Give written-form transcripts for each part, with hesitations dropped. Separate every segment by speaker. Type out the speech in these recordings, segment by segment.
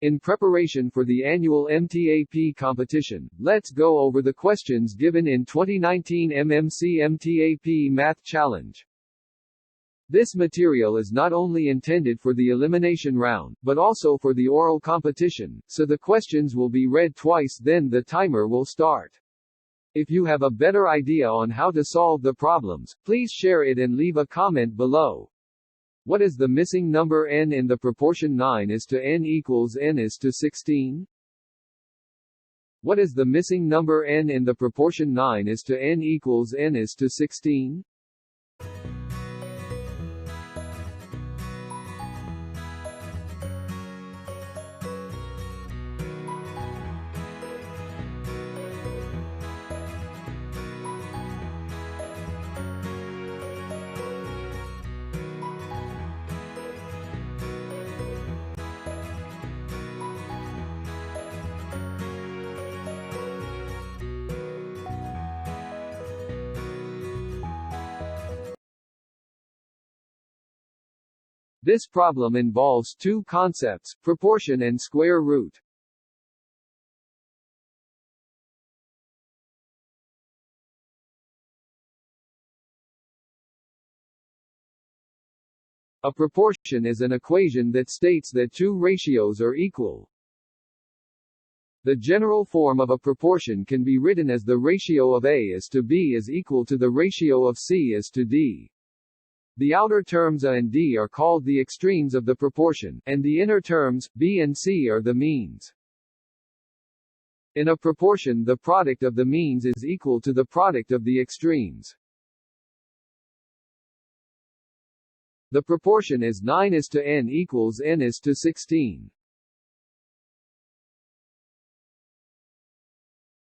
Speaker 1: In preparation for the annual MTAP competition, let's go over the questions given in 2019 MMC MTAP Math Challenge. This material is not only intended for the elimination round, but also for the oral competition, so the questions will be read twice, then the timer will start. If you have a better idea on how to solve the problems, please share it and leave a comment below. What is the missing number n in the proportion 9:n equals n:16? What is the missing number n in the proportion 9:n equals n:16? This problem involves two concepts, proportion and square root. A proportion is an equation that states that two ratios are equal. The general form of a proportion can be written as the ratio of A is to B is equal to the ratio of C is to D. The outer terms A and D are called the extremes of the proportion, and the inner terms, B and C, are the means. In a proportion, the product of the means is equal to the product of the extremes. The proportion is 9:n equals n:16.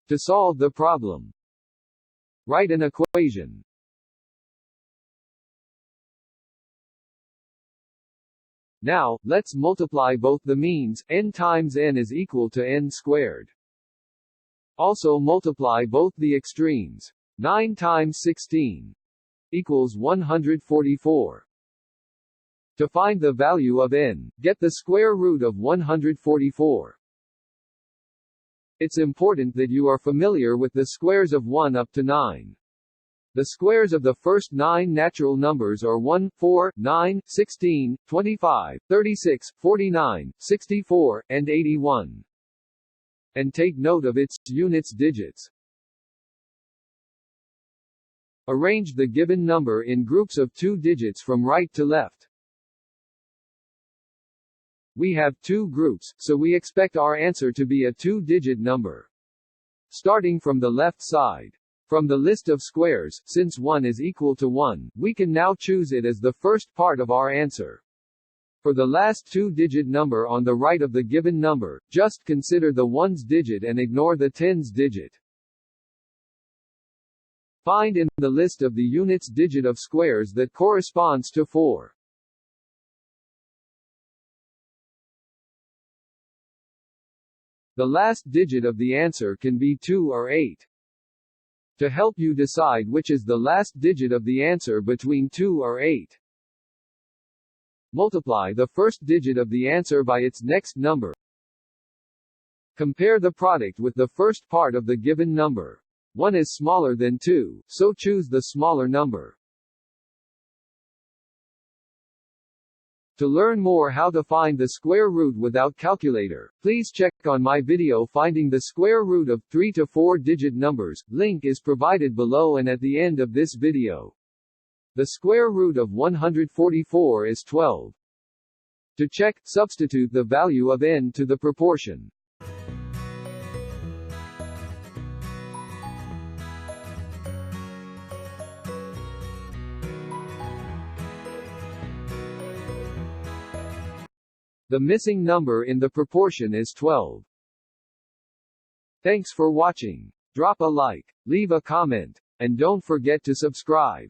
Speaker 1: To solve the problem, write an equation. Now, let's multiply both the means, n times n is equal to n squared. Also multiply both the extremes. 9 times 16 equals 144. To find the value of n, get the square root of 144. It's important that you are familiar with the squares of 1 up to 9. The squares of the first 9 natural numbers are 1, 4, 9, 16, 25, 36, 49, 64, and 81. And take note of its units digits. Arrange the given number in groups of 2 digits from right to left. We have 2 groups, so we expect our answer to be a 2-digit number. Starting from the left side. From the list of squares, since 1 is equal to 1, we can now choose it as the first part of our answer. For the last 2-digit number on the right of the given number, just consider the ones digit and ignore the tens digit. Find in the list of the units digit of squares that corresponds to 4. The last digit of the answer can be 2 or 8. To help you decide which is the last digit of the answer between 2 or 8, multiply the first digit of the answer by its next number. Compare the product with the first part of the given number. 1 is smaller than 2, so choose the smaller number. To learn more how to find the square root without calculator, please check on my video Finding the Square Root of 3 to 4 Digit Numbers. Link is provided below and at the end of this video. The square root of 144 is 12. To check, substitute the value of n to the proportion. The missing number in the proportion is 12. Thanks for watching. Drop a like, leave a comment, and don't forget to subscribe.